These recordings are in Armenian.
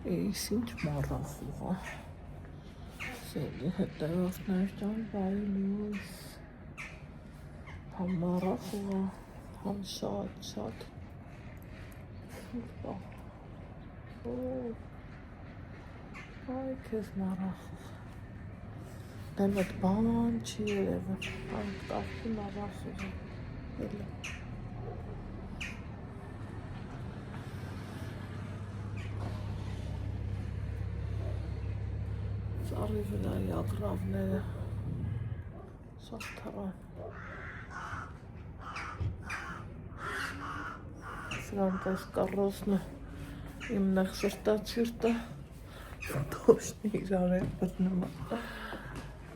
Էս ինչ մառախուղ է։ Սելի հետևորդներ ջան բայլուս։ Համ մառախուղ է, համ շատ։ Այ քեզ մառախուղ։ Դեմ այդ բան չի երևը, այն կարգի մառախուղ է։ Էլի։ Ծառի վրայի ագռավները շատ թռան։ Սրանք այս կառոսնը իմ նեղ սրտացյուրտը թոշնի իրար են բրնում է։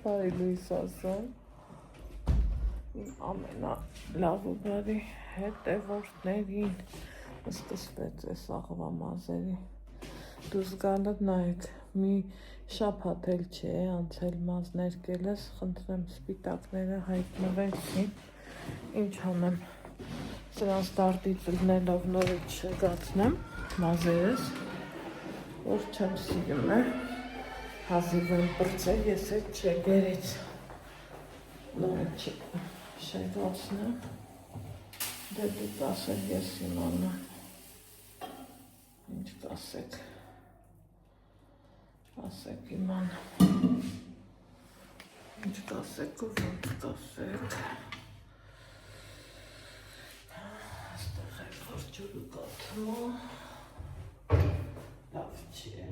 Բայ լույս ասեմ։ Իմ ամենալավ ու բարի հետևորդներին սկսվեց այս աղվա մազերի դուրս գալը նայեք, մի շաբաթ էլ չէ անցել մազներ կելես, խնդրեմ սպիտակները հայտնվեցին, ինչ անեմ, սրանց դարդից լնելով նորից չգացնեմ մազերս, որ չեմ սիրում է, հազիվ եմ պրծել, ես էտ չեգերից նորից շեգացնեմ, դե դու կասեք ես իմանամ, ինչ կասեք, ասեք իմանամ, ինչ կասեք ու ոնց կասեք, աստեղ է որ ջուրը կաթմա, լավ չի է,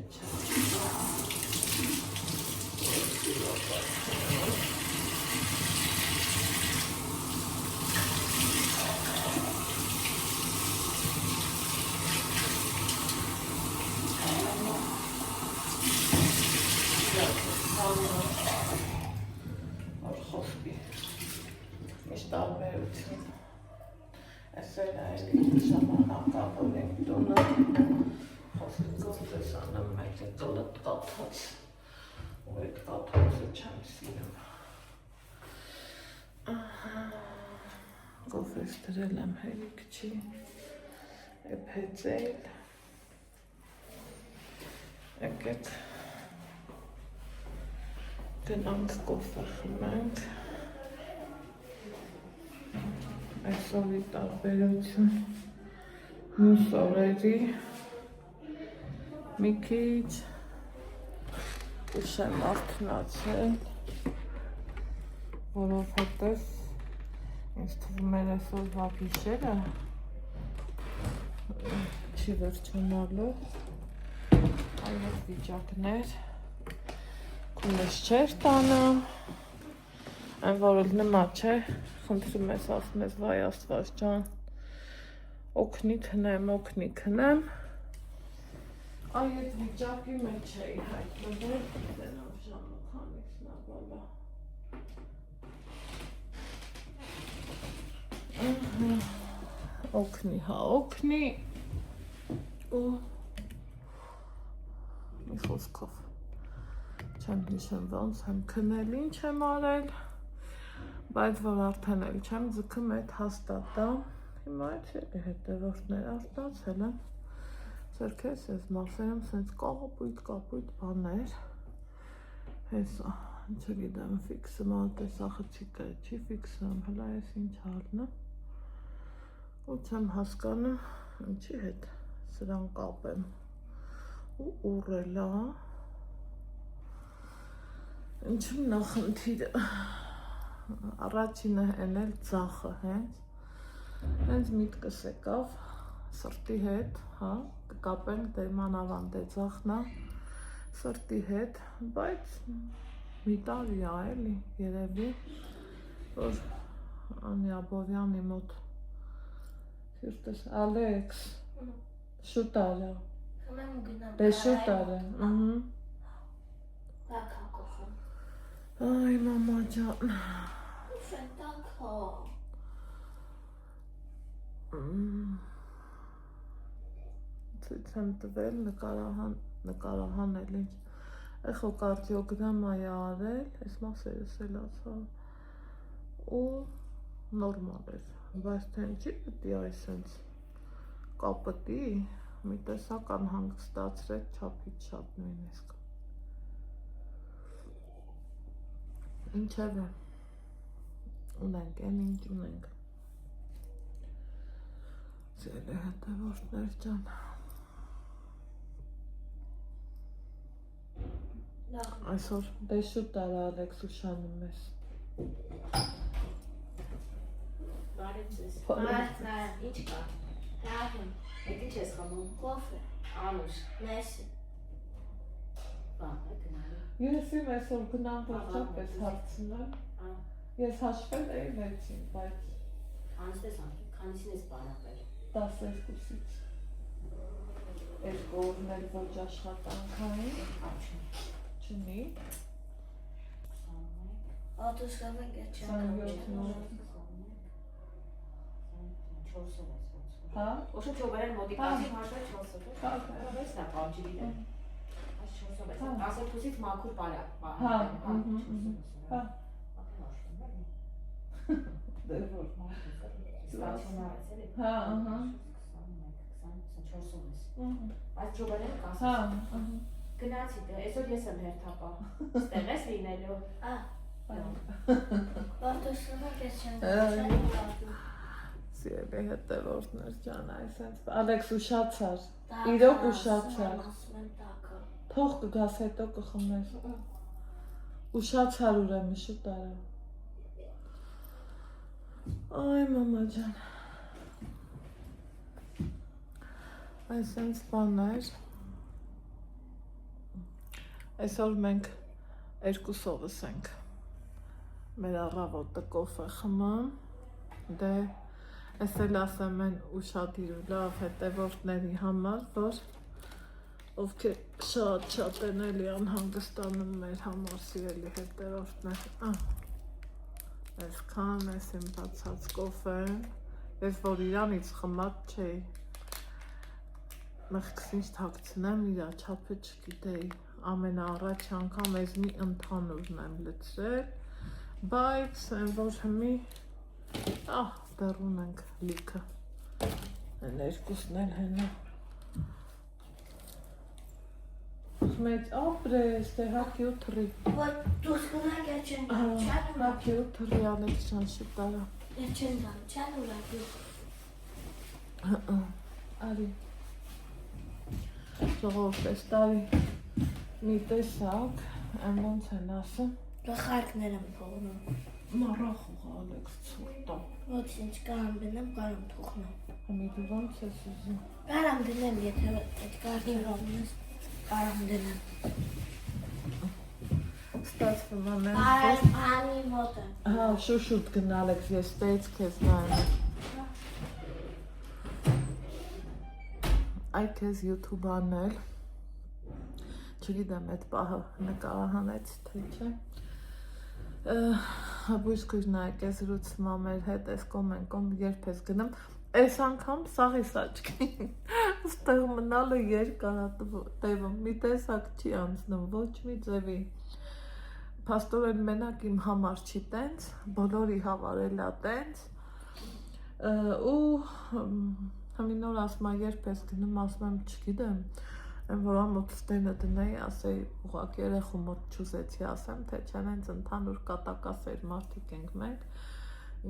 որ խոսքի, միշտ տարբերություն, ես էլ այլի ժամանակավոր եմ տունը, խոսքի գործես անեմ մեկ է կլըտ կաթած, ու այդ կաթածը չեմ սիրում, գոֆես դրել եմ հերիք չի, էպ հեծել, եկեք, գնանք կոֆե խմենք, այս օրի տարբերություն, մյուս օրերի, մի քիչ ուշ եմ արթնացել, որովհետև ինձ թվում էր այսօրվա գիշերը չի վերջանալու, այն այդ վիճակներ, քունես չեր տանը, այն որ էլ նմա չէ, խնդրում ես ասում ես վայ աստված ջան, օգնի քնեմ, այ այդ վիճակի մեջ էի հայտնվել, դենով ժամը քանիքն աբալա, օգնի, հա օգնի, ու մի խոսքով, չեմ հիշեմ ոնց եմ քնել, ինչ եմ արել, բայց որ արդեն էլ չեմ ձգում այդ հաստատա, հիմա այդ էլի հետևորդներ արտացել եմ, ձերքես ես մասերում սենց կապույտ բաներ, հեսա, չգիտեմ ֆիքսում տեսախցիկ է, չի ֆիքսում, հլա ես ինչ հարն է, ու չեմ հասկանում, ինչի հետ սրան կապեմ, ու ուռելա, ինչում նախնդիրը, առաջինը են էլ ձախը հենց միտքս եկավ սրտի հետ, հա, կկապենք դերմանավանդ է ձախնա սրտի հետ, բայց մի տարի ա էլի երևի, որ Անի Աբովյանի մոտ սիրտս, Ալեքս, շուտ արա, դե շուտ արա, Այ մամա ջան, ցույց եմ տվել նկարահան էլ ինչ, էխոկարդիոգրամա է արել, այս մասերս էլ ացա, ու նորմալ էր, բայց թե ինչի պետք է այս սենց կապտի, մի տեսակ անհանգստացրեց չափից շատ նույնիսկ։ Ինչևէ, ունենք են ինչ ունենք։ Սիրելի հետևորդներ ջան։ Այսօր դե շուտ տարա Ալեքս ուշանում ես։ Բարև ձեզ։ Ինչ կա։ Լավն, Այդ ինչ ես խմում։ կոֆե, Անուշ։ մեսը, Բան, գնալու։ Ես իմ այսօր գնամ որչապես հարցնել։ Ես հաշվել էի 6-ին, բայց Անստես անկի, քանիսին ես պարապել։ 12-ից։ Այս կողմն էլ ոչ աշխատանքային, չունի։ ոտուսկավը գերջան 4-ով ես ոնց։ Հա։ Ոչը չոբերել մոտիկացի հաշվել 4-ով։ Հա։ Բայց նա պամջի դիտեմ։ Այս 4-ով ես։ 10 փուսից մաքուր պարա։ Հա, Հա։ Դե որ։ Ստացիոնար ես էլի։ Հա, ահա։ 24-ով ես։ Բայց չոբերել 10։ Հա, Գնացի դե, այսօր ես եմ հերթապա։ Ստեղ ես լինելու։ ոտուսկավը գերջան Սիրելի հետևորդներ ջան, այսպես Ալեքս ուշացար, իրոք ուշացար, թող կգաս հետո կխմես, ուշացար ուրեմն շուտ արա, այ մամա ջան, այսպես բաներ, այսօր մենք երկուսովս ենք, մեր առավոտը կոֆե խմում, դե Ես էլ ասեմ են ուշադիր ու լավ հետևորդների համար, որ ովքեր շատ են էլի անհանգստանում մեր համար սիրելի հետևորդներ։ Այսքան ես իմ բացած կոֆեն, ես որ իրանից խմած չէի, մեղքս ինչ թաքցնեմ իրա չափը չգիտեի, ամենաառաջ անգամ ես մի ընդհանուրն եմ լցրել, բայց են որ հմի, դեռ ունենք լիքը, են երկուսն էլ հենա, մեծ ապրես, դե հակի ու թրի, ոտուսկավը գերջան հակի ու թրի Ալեքս ջան շուտ արա, գերջան ուրակի, արի, ժողովուրդ ես տարի մի տեսակ, են ոնց են ասում, գլխարկներ եմ թողնում, մառախուղ Ալեքս ցուրտա, ոչինչ կարամ դնեմ, կարամ թողնեմ, համի դու ոնց ես ուզում, կարամ դնեմ, եթե այդ կարդերով ես, կարամ դնեմ, ստացվում ամեն անի ոտը, Հա, շուշուտ գնա Ալեքս, ես ստեից քեզ նայեմ, այ քեզ YouTube անել, չգիտեմ այդ պահը նկարահանեց թե չէ, Բույս քույր նայեք ես զրուցում մեր հետ, ես կոմենկոմ երբ ես գնում, այս անգամ սաղիս աչքին, ստեղ մնալը երկար տևում, մի տեսակ չի անցնում, ոչ մի ձևի, փաստորեն մենակ իմ համար չի տենց, բոլորի հավարել ա տենց, ու համի նոր ասմա երբ ես գնում, ասում եմ չգիտեմ, Եմ որ ամոտ ստենը դնեի, ասեի ուղղակ երեխու մոտ չուզեցի ասեմ, թե չեն հենց ընդհանուր կատակասեր մարդիկ ենք մենք,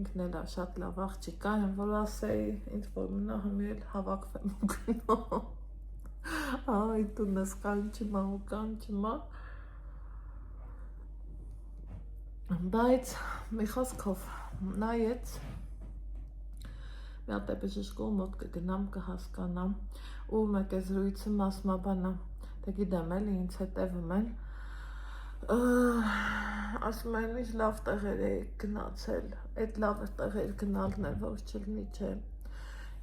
ինքն էլ շատ լավ աղջիկ ա, եմ որ ասեի, ինձ որ մնա հիմի էլ հավաքվեմ ու գնում, այ տունս կանչիմա ու կանչիմա, բայց մի խոսքով նայեց, մի հատ է բժշկու մոտ կգնամ կհասկանամ, ու մեկ է զրույցում ասմա բանա, թե գիտեմ էլի ինձ հետևում են, ասում են ինչ լավ տեղեր էիք գնացել, այդ լավ տեղեր գնալն է, որ չլինի չէ,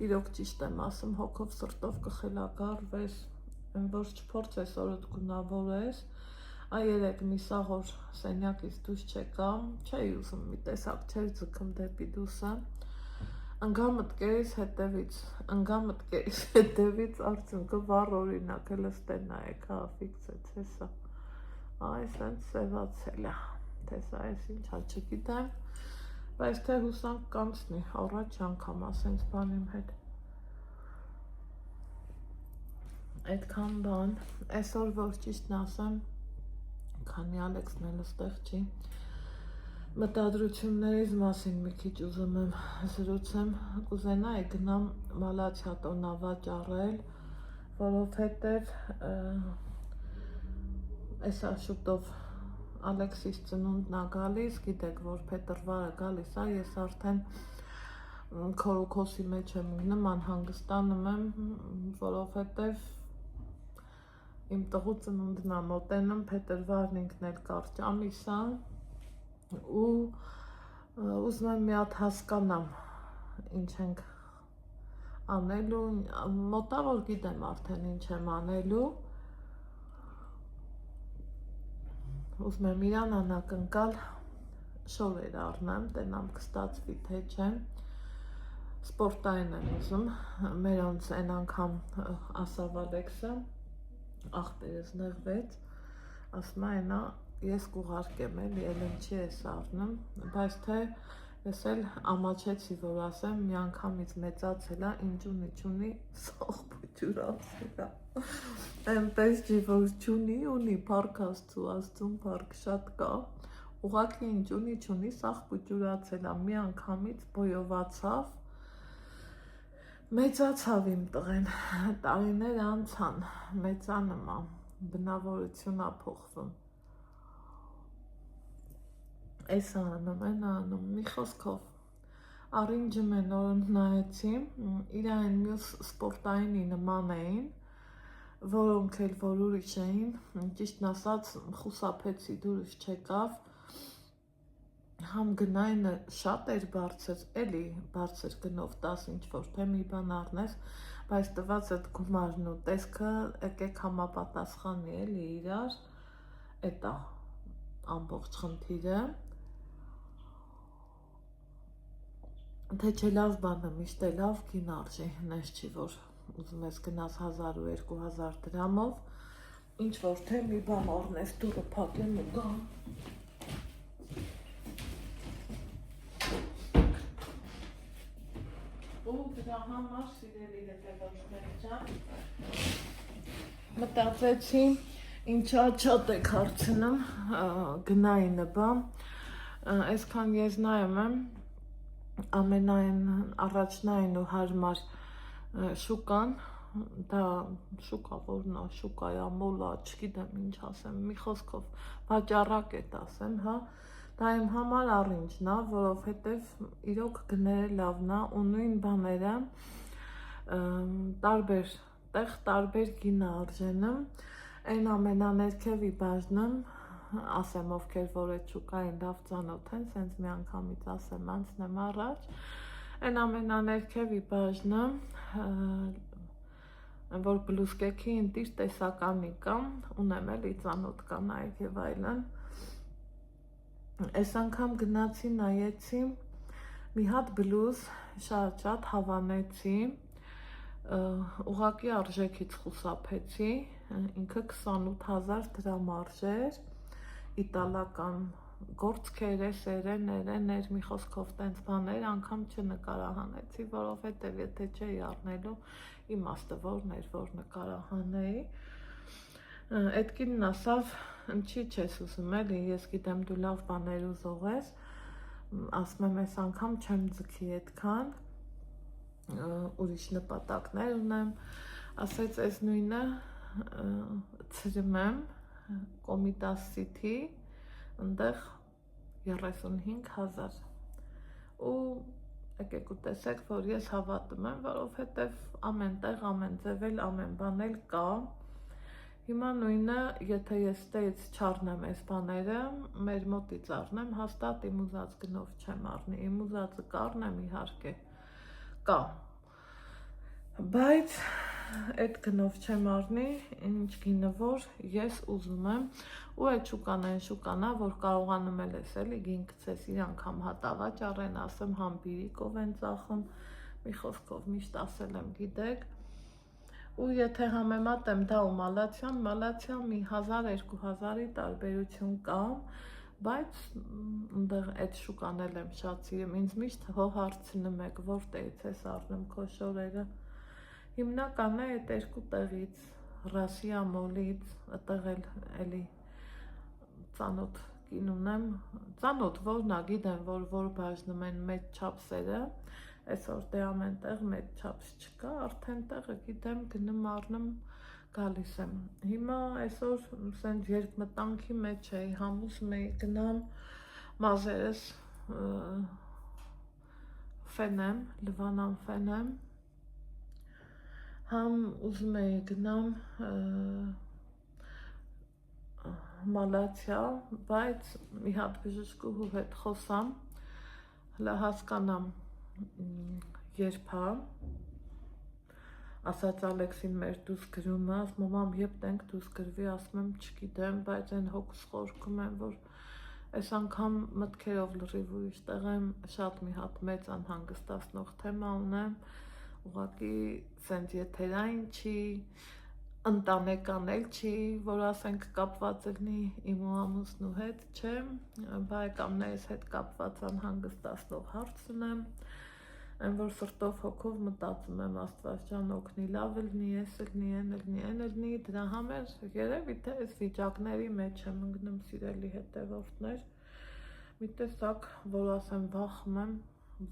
իրոք ճիշտ եմ ասում, հոգով սրտով կխելագարվես, որ չփորձես օրդ գունավորես, այ երեկ մի սաղոր սենյակից դուրս չեկամ, չէի ուզում մի տեսակ չէր ձգում դեպի դուսը, Ընգամդ կերիս հետևից արդյունքը վառ օրինակ էլ ստեն նայեք, հա, ֆիքսեց հեսա, այս հենց սևացել է, տեսա ես ինչա չգիտեմ, բայց թե հուսանք կանցնի, առաջ անգամ ասենց բան իմ հետ, այդքան բան, այսօր որ ճիշտն ասեմ, քանի Ալեքսն էլ ստեղ չի, մտադրություններից մասին մի քիչ ուզում եմ զրուցեմ, կուզենայի գնամ մալացիա տոնա վաճառել, որովհետև այսա շուտով Ալեքսիս ծնունդն է գալիս, գիտեք, որ փետրվարը գալիս է, ես արդեն քորոքոսի մեջ եմ գնում, անհանգստանում եմ, որովհետև իմ տղու ծնունդն է մոտենում, փետրվարն ինքն էլ կարճ ամիս է ու ուզում եմ մի հատ հասկանամ ինչ ենք անելու, մոտավոր գիտեմ արդեն ինչ եմ անելու, ուզում եմ իրան անակնկալ շորեր առնեմ, տենամ կստացվի թե չէ, սպորտային եմ ուզում, մերոնց այն անգամ ասավ Ալեքսը, աղբերս նեղվեց, ասում է այնա ես կուղարկեմ էլի, ելեմ չի ես առնում, բայց թե ես էլ ամաչեցի, որ ասեմ, մի անգամից մեծացել է, ինջունի չունի, սաղ բուջուրացել է, այնպես չի, որ չունի, ունի, պարկ աստծուն պարկ շատ կա, ուղղակի ինջունի չունի, սաղ բուջուրացել է, մի անգամից բոյովացավ, մեծացավ իմ տղեն, տարիներ անցան, մեծանում է, բնավորություն է փոխվում, այս անում, այն անում, մի խոսքով, առինջը մեն օրն նայեցի, իրան մյուս սպորտայինի նման էին, որոնք էլ որ ուրիշ էին, ճիշտն ասած խուսափեցի դուրս չեկավ, համ գնայինը շատ էր բարձր, էլի բարձր գնով 10 ինչ-որ թե մի բան առնես, բայց տված այդ գումարն ու տեսքը եկեք համապատասխանի էլի իրար, էդ է ամբողջ խնդիրը, թե չէ լավ բանը միշտ է լավ կին արժի, նես չի, որ ուզում ես գնաս 1000 ու 2000 դրամով, ինչ որ թե մի բան առնես դուրը փակեմ ու գամ, ու դրա համար սիրելի հետևորդներ ջան, մտածեցի, ինչա շատ եք հարցնում, գնայինը բան, այսքան ես նայում եմ, ամենայն առաջնային ու հարմար շուկան, դա շուկա որն է, շուկայա, մոլա, չգիտեմ ինչ ասեմ, մի խոսքով վաճառակ էդ ասեմ, հա, դա իմ համար առինջն է, որովհետև իրոք գները լավն է ու նույն բաները տարբեր տեղ, տարբեր գին է արժենում, այն ամենաներքևի բաժնում, ասեմ ովքեր որ այդ շուկային լավ ծանոթ են, սենց մի անգամից ասեմ անցնեմ առաջ, այն ամենաներքևի բաժնը, որ բլուսկեքի ընտիր տեսականի կա, ունեմ էլի ծանոթ կանայք և այլն, այս անգամ գնացի նայեցի, մի հատ բլուզ շատ հավանեցի, ուղղակի արժեքից խուսափեցի, ինքը 28,000 դրամ արժեր, իտալական գործքեր, սերեներ, մի խոսքով տենց բաներ, անգամ չնկարահանեցի, որովհետև եթե չէի առնելու, իմաստը որն էր, որ նկարահանեի, այդ կինն ասավ, ինչի չես ուզում էլի, ես գիտեմ դու լավ բաներ ուզող ես, ասում եմ այս անգամ չեմ ձգի այդքան, ուրիշ նպատակներ ունեմ, ասեց այս նույնը ցրում եմ, Կոմիտաս Սիթի, ընդեղ 35,000 ու եկեք ու տեսեք, որ ես հավատում եմ, որովհետև ամեն տեղ, ամեն ձև էլ, ամեն բան էլ կա, հիմա նույնը, եթե ես ստեից չառնեմ այս բաները, մեր մոտից առնեմ, հաստատ իմ ուզած գնով չեմ առնի, իմ ուզածը կառնեմ իհարկե, կա, բայց այդ գնով չեմ առնի, ինչ գինը որ ես ուզում եմ ու այդ շուկան այն շուկանա, որ կարողանում էլ ես էլի գին գցես իր անգամ հատավաճառեն, ասեմ համբիրիկով են ծախում, մի խոսքով միշտ ասել եմ գիտեք ու եթե համեմատեմ դա ու մալացիան մի 1000-2000-ի տարբերություն կա, բայց ընդեղ այդ շուկան էլ եմ շատ սիրում, ինձ միշտ հարցնում եք որտեղից ես առնում քո շորերը, հիմնական է այդ երկու տեղից, Ռասիա մոլից այդտեղ էլի ծանոթ կին ունեմ, ծանոթ որնա գիտեմ, որ բաժնում են մեծ չափսերը, այսօր դե ամենտեղ մեծ չափս չկա, արդեն տեղը գիտեմ, գնում առնում գալիս եմ։ Հիմա այսօր սենց երկմտանքի մեջ էի, համ ուզում էի գնամ մազերս ֆենեմ, լվանամ ֆենեմ, համ ուզում էի գնամ մալացիա, բայց մի հատ բժշկուհու հետ խոսամ, հլա հասկանամ երբա, ասաց Ալեքսին մեր դուս գրումը, ասում մամ եբ տենք դուս գրվի, ասում եմ չգիտեմ, բայց այն հոգուս խորքում եմ, որ այս անգամ մտքերով լրիվ ուրիշ տեղ եմ, շատ մի հատ մեծ անհանգստացնող թեմա ունեմ, ուղղակի սենց եթերային չի, ընտանեկան էլ չի, որ ասենք կապված լինի իմ ու ամուսնու հետ, չէ, բարեկամներիս հետ կապված անհանգստացնող հարց ունեմ, այն որ սրտով հոգով մտածում եմ Աստված ջան օգնի, լավ լինի, ես լինի, այն լինի, դրա համար երևի թե այս վիճակների մեջ եմ ընկնում սիրելի հետևորդներ, մի տեսակ, որ ասեմ վախում եմ,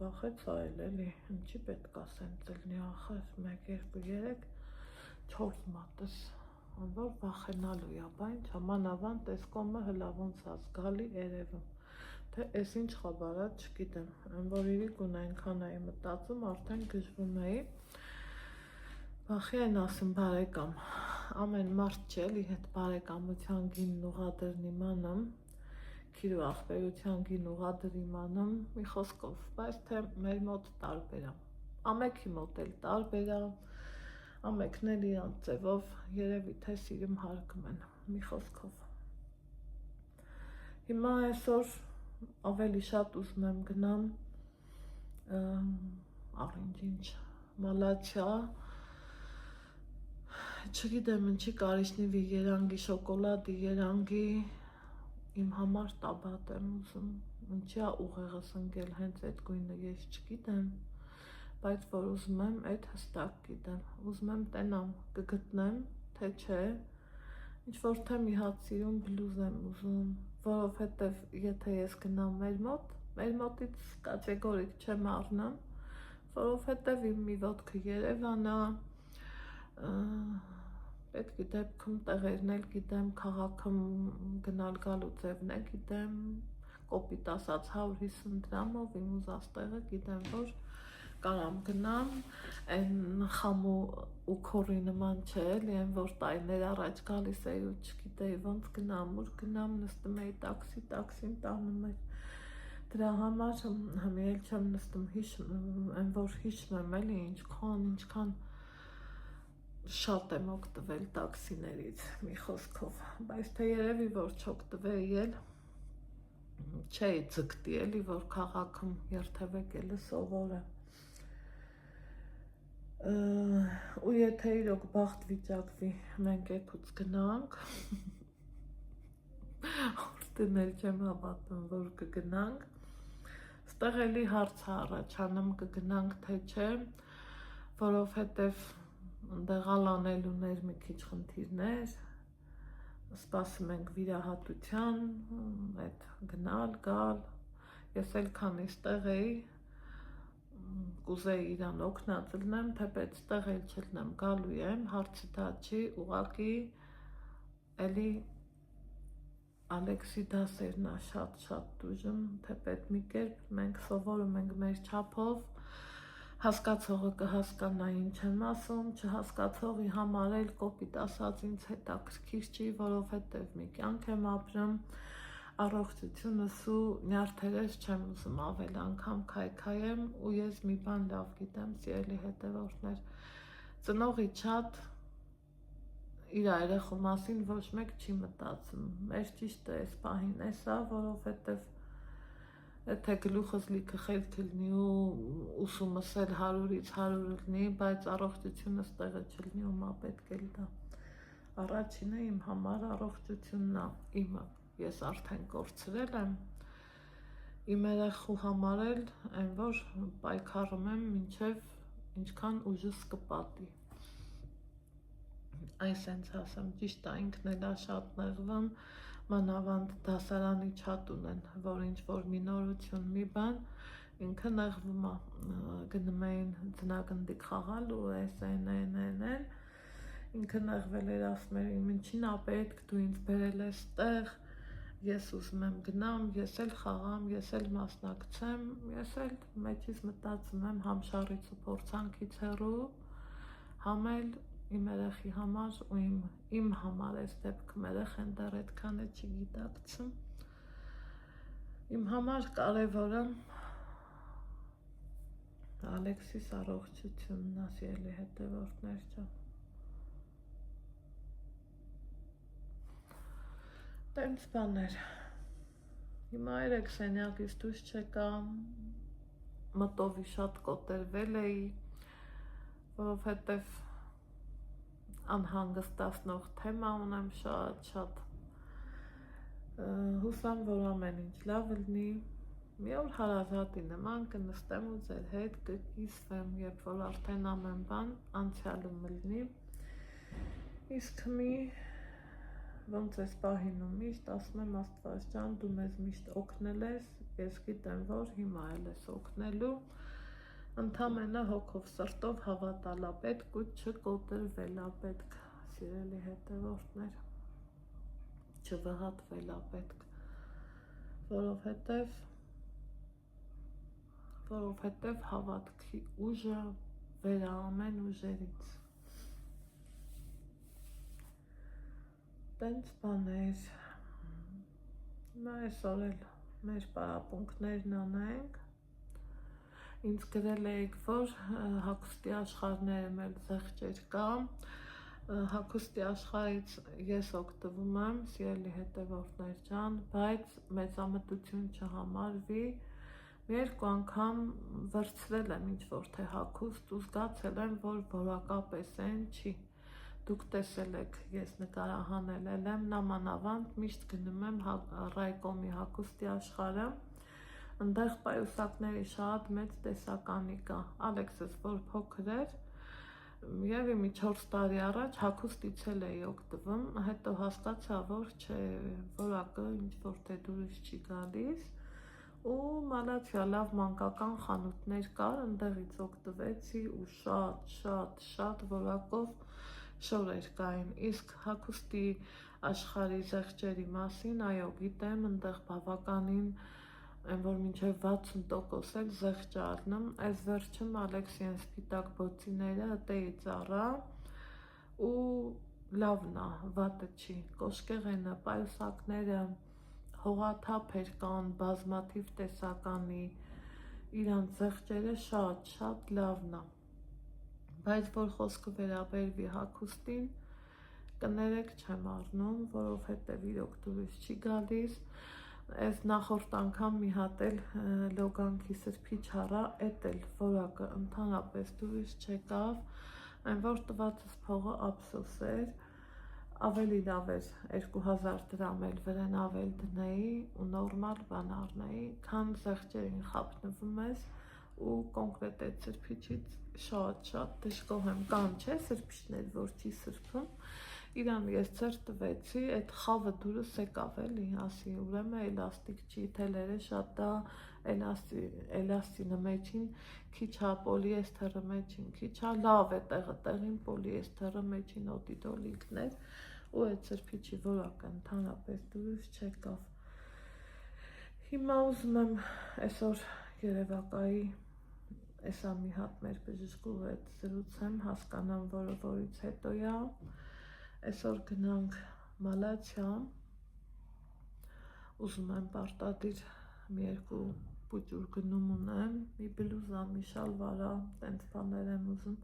վախեց այլ էլի, ինչի պետք է սենց լինի ախր, 1, 2, 3 4 մատս, որ վախենալու է, բա ինչ ամանավանդ այս կոմը հլա ոնց է զգալի երևում, թե այս ինչ խաբարա չգիտեմ, այն որ իրիկուն այնքան էի մտածում, արդեն գժվում էի, վախի են ասում բարեկամ, ամեն մարդ չէ, լի հետ բարեկամության գինն ուղադրն իմանում, քիրու ախպերության գին ուղադրն իմանում, մի խոսքով, բայց թե մեր մոտ տարբեր է, ամեքի մոտ էլ տարբեր է, ամեքն էլ իրան ձևով երևի թե սիրում հարգում են, մի խոսքով։ Հիմա այսօր ավելի շատ ուզում եմ գնամ ինչ մալացիա, չգիտեմ ինչի կարիճնիվի երանգի, շոկոլադի երանգի, իմ համար տաբատ եմ ուզում, ինչի է ուղեղս ընկել հենց այդ գույնը ես չգիտեմ, բայց որ ուզում եմ, այդ հստակ գիտեմ, ուզում եմ տենամ, կգտնեմ, թե չէ, ինչ-որ թե մի հատ սիրուն բլուզ եմ ուզում, որովհետև եթե ես գնամ մեր մոտից կատեգորիկ չեմ առնում, որովհետև իմ մի ոտքը Երևան է, պետք է դեպքում տեղերն էլ գիտեմ, քաղաքում գնալ գալու ձևն է գիտեմ, կոպիտ ասած 150 դրամով իմ ուզած տեղը գիտեմ, որ կարամ գնամ, այն խամու ու քորի նման չէ, այն որ տարիներ առաջ գալիս էի ու չգիտեի ոնց գնամ, ուր գնամ, նստում էի տաքսին տանում էր, դրա համար համի էլ չեմ նստում, այն որ հիշում եմ էլի ինչքան շատ եմ օգտվել տաքսիներից, մի խոսքով, բայց թե երևի որ չօգտվեի էլ, չէի ձգտի էլի, որ քաղաքում երթևեկելը սովոր է, ու եթե իրոք բախտ վիճակվի, մենք էփուց գնանք, որտեն էլ չեմ հավատում, որ կգնանք, ստեղ էլի հարց է առաջանում կգնանք թե չէ, որովհետև դեղալ անելուներ մի քիչ խնդիրներ, սպասում ենք վիրահատության, այդ գնալ, գալ, ես էլ քանի ստեղ էի, կուզեի իրան օգնած լինեմ, թեպետ ստեղ էլ չլնեմ, գալու եմ, հարցը դա չի, ուղղակի էլի Ալեքսի դասերն է շատ դուժում, թեպետ մի կերպ մենք սովորում ենք մեր չափով, հասկացողը կհասկանա ինչ եմ ասում, չհասկացողի համար էլ կոպիտ ասած ինձ հետաքրքիր չի, որովհետև մի կյանք եմ ապրում, առողջությունս ու նյարդերես չեմ ուզում ավել անգամ քայքայեմ ու ես մի բան լավ գիտեմ, սիրելի հետևորդներ, ծնողի շատ իր երեխու մասին ոչ մեկ չի մտածում, մեր ճիշտը այս պահին էս է, որովհետև եթե գլուխս լիքը խելք լինի ու ուսումս էլ 100-ից 100 լինի, բայց առողջությունս տեղը չլինի ու մա պետք է դա առաջինը իմ համար առողջությունն է, իմը ես արդեն կորցրել եմ, իմ երեխու համար էլ այն որ պայքարում եմ մինչև ինչքան ուժս կպատի, այսենց ասեմ, ճիշտ է, ինքն էլ է շատ նեղվում, մանավանդ դասարանի չաթ ունեն, որ ինչ-որ մի նորություն, մի բան, ինքը նեղվում է, գնում էին ձնագնդիկ խաղալ ու են, ինքը նեղվել էր, ասում էր, իմ ինչին է պետք, դու ինձ բերել ես տեղ, ես ուզում եմ գնամ, ես էլ խաղամ, ես էլ մասնակցեմ, ես էլ մեջից մտածում եմ համ շարից ու փորձանքից հեռու, համ էլ իմ երեխի համար ու իմ համար այս դեպքում երեխեն դեռ այդքան է չգիտակցում, իմ համար կարևորը Ալեքսիս առողջությունն է, սիրելի հետևորդներ ջան։ Տենց բաներ, հիմա երեկ սենյակից դուրս չեկա, մտովի շատ կոտերվել էի, որովհետև անհանգստացնող թեմա ունեմ շատ, հուսամ, որ ամեն ինչ լավ լինի, մի օր հարազատի նման կնստեմ ու ձեր հետ կկիսվեմ, երբ որ արդեն ամեն բան անցյալում լինի, իսկ մի ոնց ես պահին ու միշտ ասում եմ Աստված ջան, դու մեզ միշտ օգնել ես, ես գիտեմ, որ հիմա էլ ես օգնելու, ընդամենը հոգով սրտով հավատալա պետք ու չկոտերվելա պետք, սիրելի հետևորդներ, չվհատվելա պետք, որովհետև հավատքի ուժը վեր է ամեն ուժերից։ Տենց բաներ, հիմա այսօր էլ մեր պարապմունքներն անենք, ինձ գրել էիք, որ հագուստի աշխարհները մեր զեղչեր կա, հագուստի աշխարհից ես օգտվում եմ, սիրելի հետևորդներ ջան, բայց մեծամտություն չհամարվի, մի երկու անգամ վերցրել եմ ինչ-որ թե հագուստ ու զգացել եմ, որ որակապես են չի, դուք տեսել եք, ես նկարահանել եմ, նամանավանդ միշտ գնում եմ Ռայկոմի հագուստի աշխարհը, ընդեղ պայուսակների շատ մեծ տեսականի կա, Ալեքսս որ փոքր էր, եւ մի 4 տարի առաջ հագուստից էլ էի օգտվում, հետո հասկացա, որ չէ, որակը ինչ-որ թե դուրս չի գալիս, ու մալացիա լավ մանկական խանութներ կար, ընդեղից օգտվեցի ու շատ որակով շորեր կային, իսկ հագուստի աշխարհի զեղչերի մասին, այո, գիտեմ, ընդեղ բավականին, այն որ մինչև 60% էլ զեղչ առնում, այս վերջում Ալեքսի են սպիտակ բոցիները հտեի ծառա ու լավն է, վատը չի, կոշկեղենը, պայուսակները, հողաթափեր կան, բազմաթիվ տեսականի, իրանց զեղչերը շատ լավն է, բայց որ խոսքը վերաբերվի հագուստին, կներեք չեմ առնում, որովհետև իրոք դուրս չի գալիս, այս նախորդ անգամ մի հատ էլ լոգանքի սրբիչ առա, էդ էլ որակը ընդհանրապես դուրս չեկավ, այն որ տվածս փողը ափսոս էր, ավելի լավ էր 2000 դրամ էլ վրան ավել դնեի ու նորմալ բան առնեի, քան զեղչերին խապնվում ես ու կոնկրետ այդ սրբիչից շատ դժգոհ եմ, կան չէ սրբիչներ, որ չի սրբում, իրան ես ձեռ տվեցի, այդ խավը դուրս եկավ էլի, ասի ուրեմն էլաստիկ չի, թելերը շատ դա էլաստինը մեջին քիչ հա պոլիեստերը մեջին քիչ հա լավ է տեղին պոլիեստերը մեջին օդիդոլիկներ ու այդ սրբիչի որակը ընդհանրապես դուրս չեկավ, հիմա ուզում եմ այսօր երևակայի Էսա մի հատ մեր բժշկու հետ զրուցեմ, հասկանամ, որից հետո է, այսօր գնանք մալացիա, ուզում եմ պարտադիր մի երկու պուճուր գնում ունեմ, մի բլուզա, մի շալվարա, տենց բաներ եմ ուզում,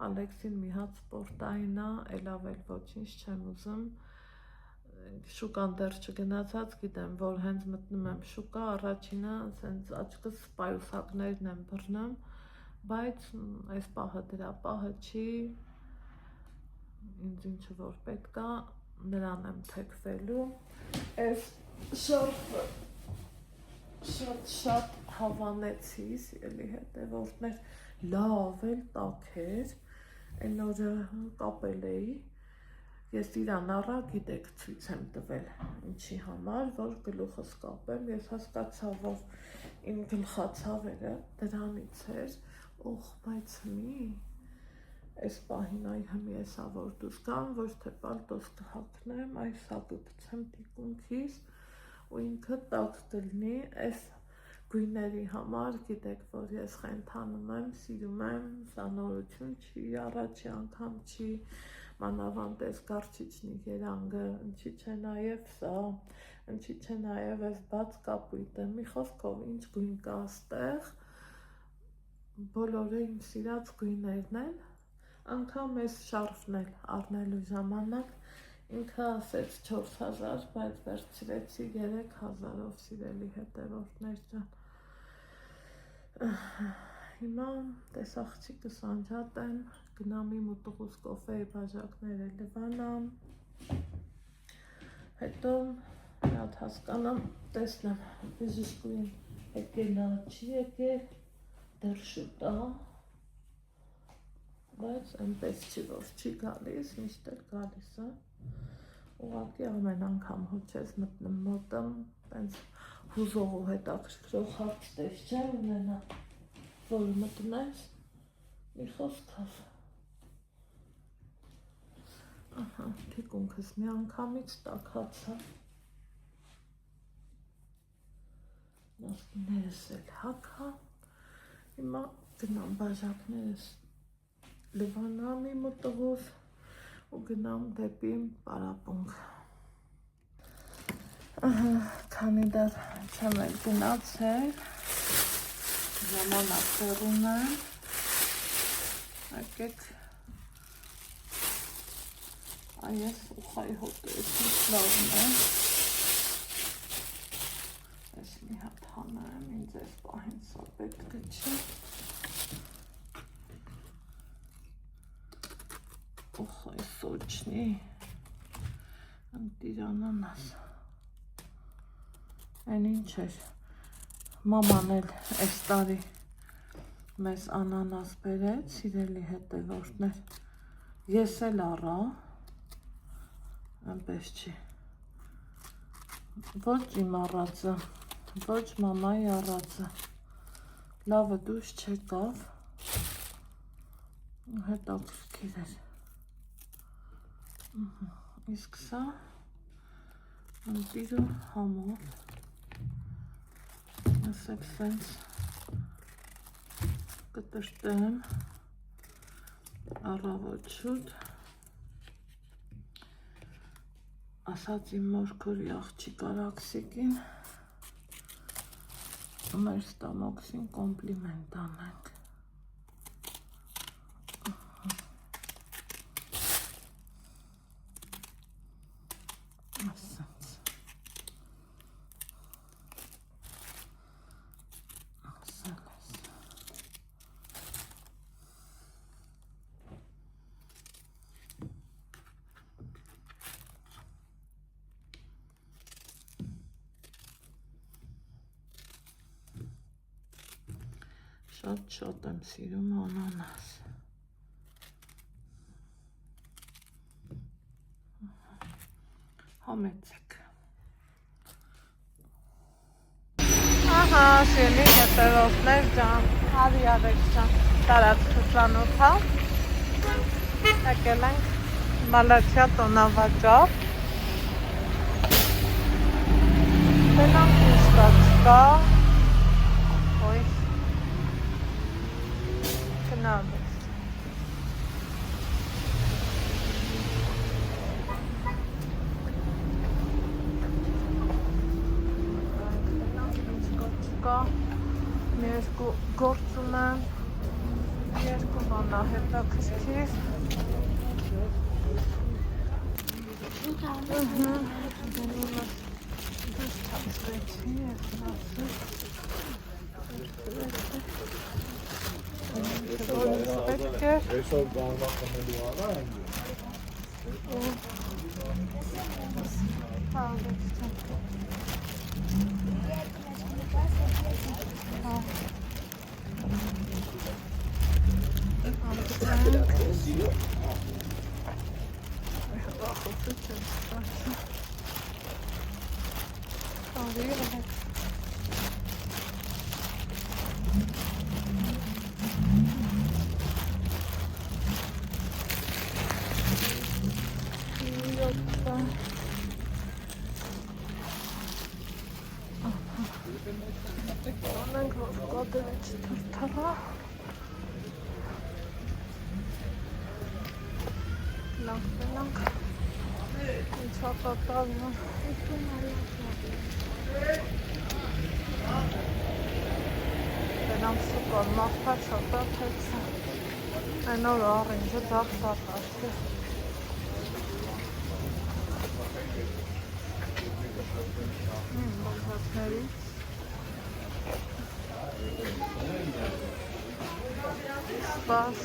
Ալեքսին մի հատ սպորտային է, էլ ոչինչ չեմ ուզում, շուկան դեռ չգնացած, գիտեմ, որ հենց մտնում եմ շուկա, առաջինը սենց աչքս պայուսակներն եմ բռնում, բայց այս պահը դրա պահը չի, ինձ ինչը որ պետք է, նրան եմ թեքվելու, այս շարֆը շատ հավանեցի, սիրելի հետևորդներ, լավ էլ տաք էր, այն օրը կապել էի, Ես իրան առա գիտեք ցույց եմ տվել ինչի համար, որ գլուխս կապեմ, ես հասկացա, որ իմ գլխացավերը դրանից էր, բայց մի այս պահին այ հիմի էսա որ դուս գամ, ոչ թե պալտոս կհակնեմ, այսա կպցեմ տիկունքիս ու ինքը տակ կլինի, այս գույների համար գիտեք, որ ես խենթանում եմ, սիրում եմ, սա նորություն չի, առաջի անգամ չի, մանավանդ այս կարճիճնի երանգը, ինչի չէ նաև սա, ինչի չէ նաև այս բաց կապույտը, մի խոսքով ինչ գույն կա ստեղ, բոլորը իմ սիրած գույներն են, անգամ այս շարֆն էլ առնելու ժամանակ ինքը ասեց 4000, բայց վերցրեցի 3000-ով սիրելի հետևորդներ ջան։ Հիմա տեսախցիկս անջատեմ, գնամ իմ ուտուղուս կոֆեի բաժակները լվանամ, հետո հատ հասկանամ, տեսնեմ, բժշկուին եկելա, չի եկել, դեռ շուտ է, բայց այնպես չի, որ չի գալիս, միշտ էլ գալիս է, ուղղակի ամեն անգամ հոչես մտնում մոտում, տենց հուզող ու հետաքրքրող հարց տես չէ ունենա, որ մտնես, մի խոսքով։ Ահա, թիկունքս մի անգամից տաքացա, նասկիներս էլ հագա, հիմա գնամ բաժակներս լվանամ իմ ուտղով ու գնամ դեպի պարապունք։ Քանի դեռ չեմ էլ գնացել, ժամանակ տեղում եմ, եկեք այս ուխայի հոտը ես ինչ լավն է, ես մի հատ հանեմ, ինձ ես պահին սա պետք է չի, ուխայի սոչնի, ընտիր անանաս, այն ինչ էր, մաման էլ այս տարի մեզ անանաս բերեց, սիրելի հետևորդներ, ես էլ առա, այնպես չի, ոչ իմ առածը, ոչ մամայի առածը, լավը դուշ չեկավ, հետաքրքիր էր, իսկ սա ընտիրը համով, ասեք սենց կտրտեմ, առավոտ շուտ, ասաց իմ մորքորի աղջիկ Արաքսիկին, մեր ստամոքսին կոմպլիմենտ անենք։ Ասաց։ Ասալ ես։ Շատ եմ սիրում անանաս։ Համեցեք։ Ահա, սիրելի հետևորդներ ջան, արիարեք ջան, տարածքծանոթա։ Եկել ենք Մալաթիա տոնավաճառ։ Բենանք ուստած կա։ Ոյ։ Գնալու։ Երկու գործ ունեմ, երկու բանա հետաքրքիր։ Դուս չացրեցի, ես նասի։ Այսօր բանվա կնելու արա են։ խոսել չեմ ստացել։ Արի եք։ Անենք որ կոդերից թրթավա Լանք ինչ հապապավնա Դենամ սուպոր մաղթա չապապեցա Այն որ առինջը ձաղ սապաշի բոզատներից Սպաս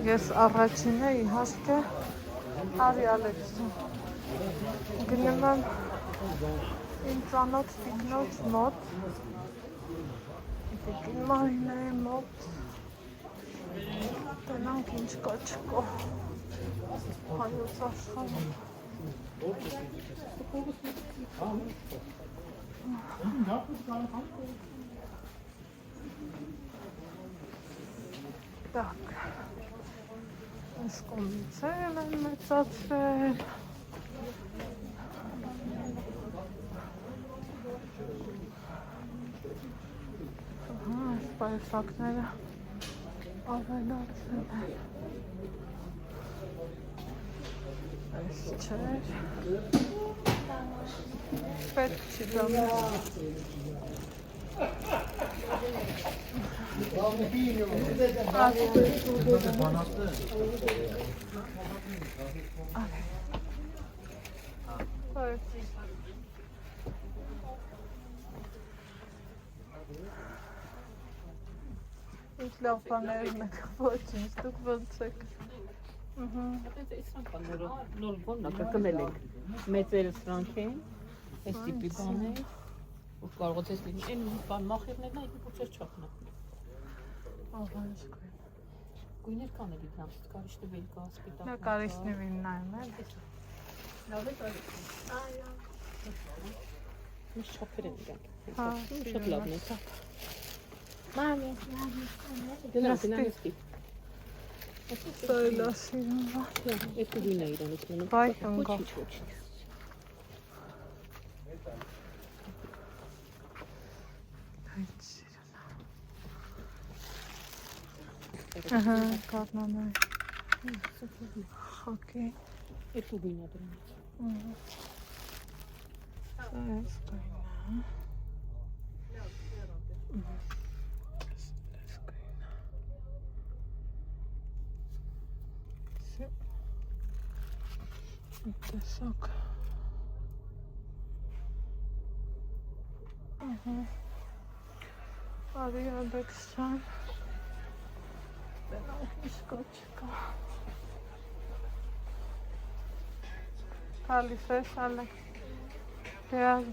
Ես առաջին է իհարկե Արի Ալեքսին գնում եմ իմ ծանոթ տիկնոջ մոտ տիկին Մարինայի մոտ Տենանք ինչ կա չկա հայոց աշխարհում Так, այս կողմից են մեծացվել այս պայուսակները ավելացել են այս չէր պետք չի դամես Ինչ լավ բաներն եք, ոչինչ, դուք ոնց եք Նոր բանն կրկնել ենք, մեծերը սրանք են, այս տիպի բաներ, որ կարող ես լինի, այն բան մախիրներն այդ փոքր չափն է։ Գույներ կան էլի դրանց, կարիշնի կա, սպիտակ։ Նա կարիշնի նայում է։ Լավ է կարի։ Այո։ Միշտ չափեր են իրանք։ Շատ լավն է։ Մամի, Գնաս ստի։ Սայլա սիրունվա։ Այս գույնը իրանից մնում։ Բայ կնգա։ Այդ սիրունա։ Ահա, կարնանա։ Խոքի։ Այս գույնը դրանից։ Այս գույնը։ Տեսակ Արի Ալեքսյան Դենանք ինչ կա չկա Կալիս ես Ալեք Հեալ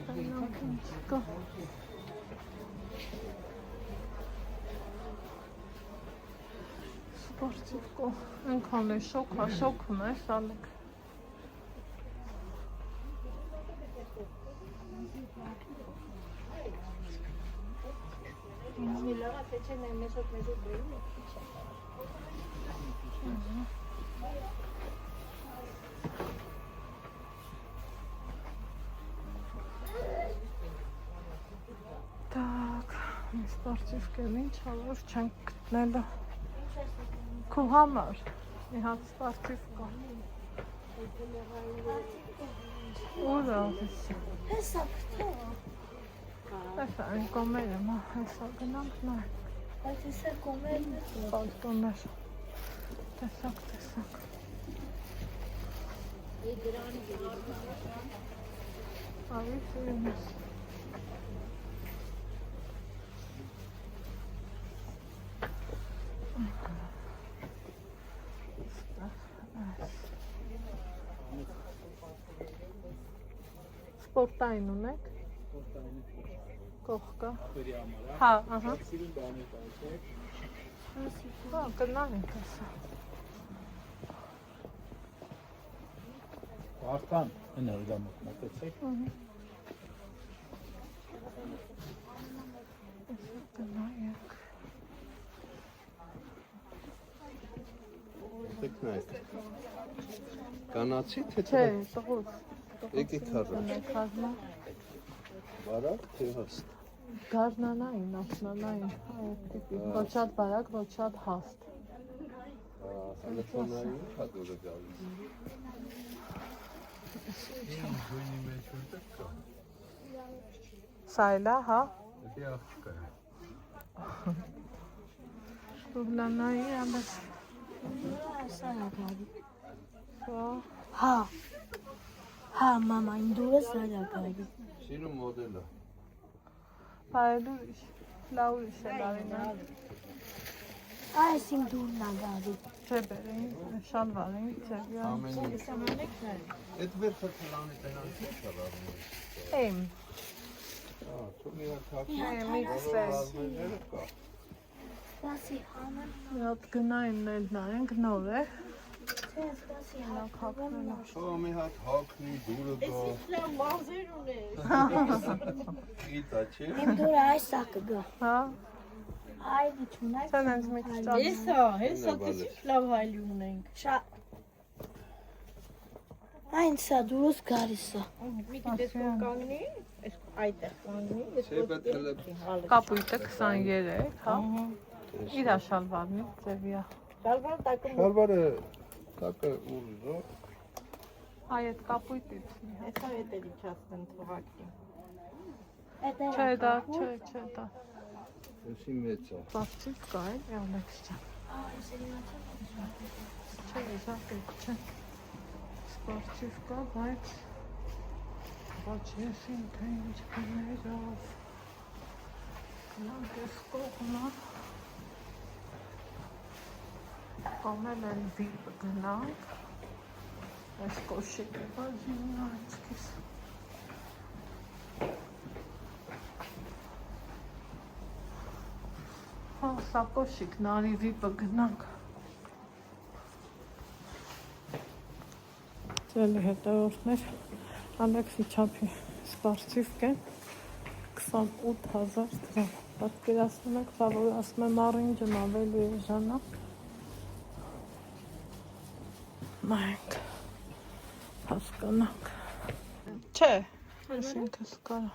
Դենանք ինչ կա Սպորտիվկո, ընքան է շոքում է սալեք Так, սպորտիվկել ինչ որ չենք գտնելու Քո համար մի հատ սպարտիվ կա Ուր աղիս հեսա կտո Հեսա այն կոմերը մա հեսա գնանք նայ Բայց հեսա կոմերն է Պալտոներ Տեսակ Ավի սիրունս Սպորտային ունեք։ Կողքը։ Հա, ահա։ Հա, կնանենք ասա։ Արդան հնա իրա մոտեցեք։ Կնայեք։ Տեքնայք։ Կանացի թե Չէ, տղուց։ Եկեք հառը։ Կազմա։ Բարակ թե հաստ։ Գարնանային, աշնանային, այդ տիպի։ Ոչ շատ բարակ, ոչ շատ հաստ։ Հալեթոնայի հատորը գալիս։ Սա էլա, հա։ Դե աղջկա է։ Ուղլանայի ամես։ Սա լագարի։ Հա։ Հա։ Հա, մամա, ինդուրը սա լագարի։ Սիրում մոդելը։ Բայել ուրիշ, լա ուրիշ է լարինա։ Այս իմ դուրն լագարի։ Չէ բերին, շալվարին, չէ։ Ամեն ինչ։ Այդ վերքը թլանի տնան չի շալարում։ Էմ, Թունի հակակ։ միքսես։ կա։ Դասի հանան։ Մի հատ գնային էլ նայենք, նոր է։ Չէ, դասի հանան։ Հո մի հատ հակնի դուրը գա։ Լավ մազեր ունես։ Գիտա չէ։ Իմ դուրը այս ա կգա։ Հա, Այդի չունակ։ չեն հենց մի քիչ ճաք։ Հեսա դες լավ հայլի ունենք։ Շա։ Այն սա դուրս գարի սա։ Մի դες կանգնի, այս այդտեղ կանգնի, ես Չէ, պետք է Կապույտը 23, հա։ Իրա շալվարնի, ձևիա։ Դալվար տակը Շալվարը տակը ուժո։ Այ այդ կապույտից։ հեսա էտերի չասեն թողակի։ Չէ, դա, չէ, դա։ Էսի մեծ է։ Բացիկ կա է, յալեքս չան։ Չէ, զապիկ չէ։ Սպորտիվ կա, բայց ոչ ես իմ թե ինչ կներով։ Գնանք ես կողմա։ Կոմել են վիպը գնանք։ Այս կոշիկ է բազին այցքիս։ Հա, սա կոշիկ, նարի վիպը գնանք։ Ձելի հետևորդներ, Ալեքսի չափի սպարցիվ կեն 28,000 դրամ։ Պատկերացնում եք, որ ասում եմ առինջն ավելի էժանա։ Մենք հասկանանք։ Չէ, ես ինքս կարա։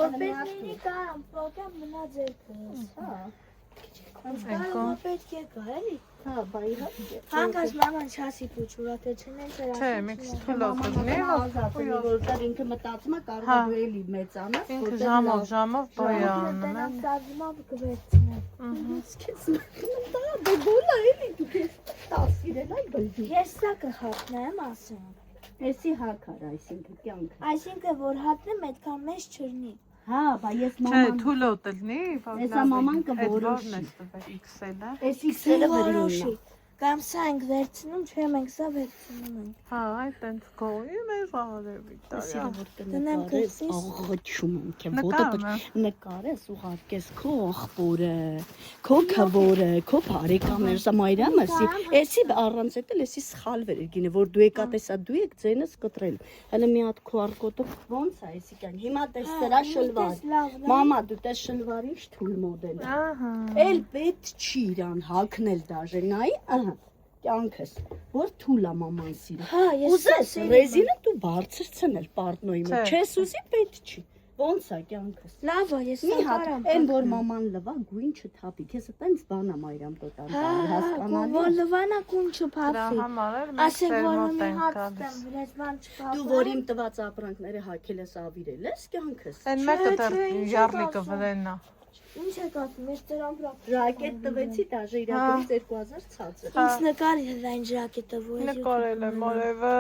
Որպես լինի կարամ, պրոգրամ մնա ձերքս, հա։ Կարամը պետք է կա, էլի։ Հա, բայ իհարկե։ Հանգած մաման չասի փուչուրա, թե չնեն ծեր Չէ, մի քիչ թուլով կլինի, Որտեղ ինքը մտածում է կարող է դու էլի մեծանաս, ինքը ժամով բոյա անում է։ Տնամ սազմավ կվերցնեմ։ դա բոլա էլի դու քեզ տասիրել այ բլդի։ Ես սա կհատնեմ, ասեմ։ Էսի հակար, այսինքն կյանք։ Այսինքն, որ հատնեմ, այդքան մեծ չրնի։ Հա, բայ ես Չէ, մաման թուլոտ լինի, Էսա մաման կորոշի։ XL-ը։ էսի քսելը Որոշի։ վերին։ Կամ սա ենք վերցնում, չէ, մենք սա վերցնում ենք։ Հա, այդ տենց գոյի մեր արևի տարյա։ Տնեմ կրսիս։ Աղաչում եմ, քեմ Նկարում է։ նկարես ուղարկես քո աղբորը, քո քավորը, քո բարեկամները, սա մայրամս, էսի առանց էտել էսի սխալ վերգինը, որ դու եկա տեսա դու եք ձենս կտրել։ Հələ մի հատ քո արկոտը ոնց է էսի կան։ Հիմա տես դրա շլվար։ Մամա, դու տես շլվարի ինչ թույլ մոդել։ Ահա։ Էլ պետք չի իրան հակնել դաժե, նայ, ահա, կյանքս, որ թույլ է մաման սիրում։ Հա, ես Ուզես ռեզինը դու բարձր ցնել պարտնոյի Չէ, մեջ, չես ուզի պետք չի։ Ոնց է կյանքս։ Լավ է, ես Մի սա հատ կարամ։ այն որ մաման լվա գույն չթափի, քեզ այտենց բան է մայրամ տոտան Հա, հասկանալի։ որ լվանա կուն Դրա չփափի։ համար էլ Ասեմ, որ մի մոտ են հատ գալիս։ ստեմ, վրեզ բան չփափի։ Դու որ իմ տված ապրանքները հակել ես ավիրել ես կյանքս։ Այն մեկը դեռ Չէ, ինչ յարլիկը ասում։ վրենա։ Ինչ է կասում, ես դրան վրա Ժակետ տվեցի, դաժե իրականում 2000 ցածր։ Ինձ նկարի այն ժակետը, որ ես Նկարել եմ արևը,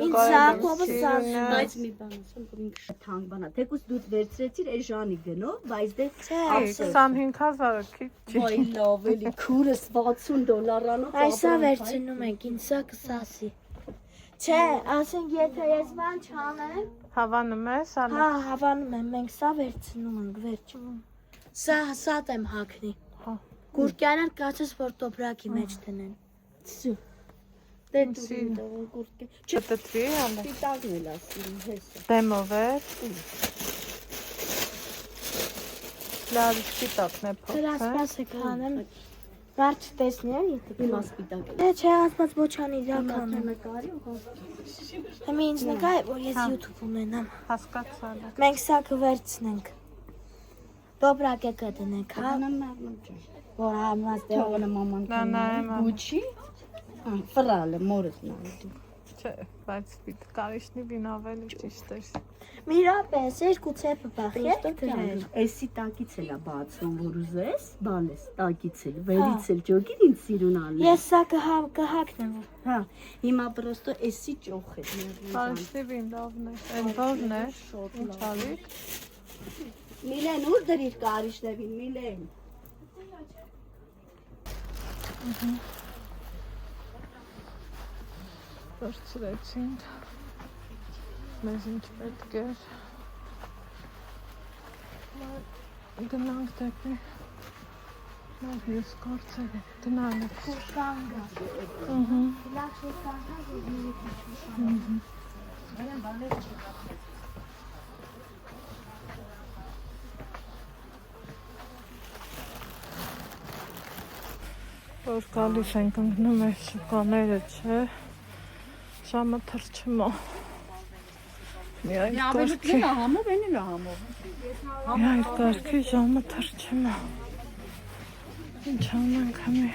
Ինձ Սակովը սազում է։ Բայց մի բան ասեմ, որ ինքը թանկ բան է։ Թեկուզ դու վերցրեցիր այս ժանի գնով, բայց դե 25000-ը քիչ չի։ Ոյ լավ, էլի քուրս $60-անով։ Այսա վերցնում ենք, ինձ սա կսասի։ Չէ, ասենք եթե ես բան չանեմ, Հավանում ես, հա, հավանում եմ, մենք սա վերցնում ենք, վերջ։ Սա եմ հագնի։ Հա։ Գուրկյաներ կացես, որ տոպրակի մեջ տնեն։ Սու։ Դե դու գուրկե։ Չտտրի, ալը։ Պիտակն էլ ասում, հեսա։ Դեմով է։ Լավ, սպիտակն է Դրա փոքր։ ասպաս է կանեմ, վարդ չտեսնի է, եթե Իմ ասպիտակ է։ Դե չէ, ասպաս ոչան իրական է։ Նկարի ու Հիմա ինձ նկա է, որ ես YouTube ունենամ։ Հասկացա։ Մենք սա կվերցնենք։ Դոբրակ է կտնենք, հա, Անամ մաղնամ ջան։ որ համազ դե Թողնը մաման նայեմ, Գուչի։ Ֆրալը մորս նայդու։ Չէ, բայց պիտի կարիշնի վին ավելի ճիշտ է։ մի ռապես, երկու ցեպը բախի է դրել։ Էսի տակից էլա բացվում, որ ուզես, բալես, տակից էլ, վերից էլ ջոգին ինձ սիրունալի։ Ես սա կհագնեմ։ Հա, հիմա պրոստո էսի ճոխ է։ Կարիշնի վին լավն է։ Այն որն է։ Ինչ ալիք։ Միլեն ուր դրիր կարիշնևին, Միլեն։ Վերցրեցինք։ Մեզ ինչ պետք էր։ Գնանք դեպի մեր հյուս գործերը, տնանք։ Շուշանգա։ Լավ շուշանգա, որ մի Որ գալիս ենք ընկնում է շուկաները, չէ, ժամը թրջում է, մի այդ կարգի, համով, են էլ համով։ մի այդ կարգի ժամը թրջում է, ինչ անենք հմի,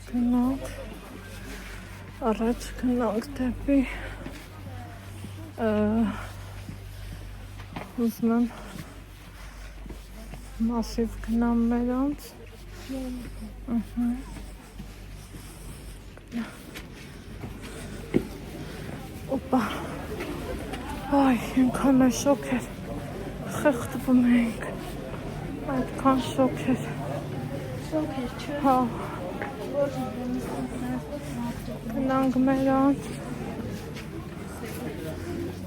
գնանք, առաջ գնանք դեպի, ուզում եմ, Մասիվ գնամ մերանց Օպա Այ, ինքան է շոք էր Խեղտվում ենք Այդքան շոք էր շոք էր, չէ։ Հա Գնանք մերանց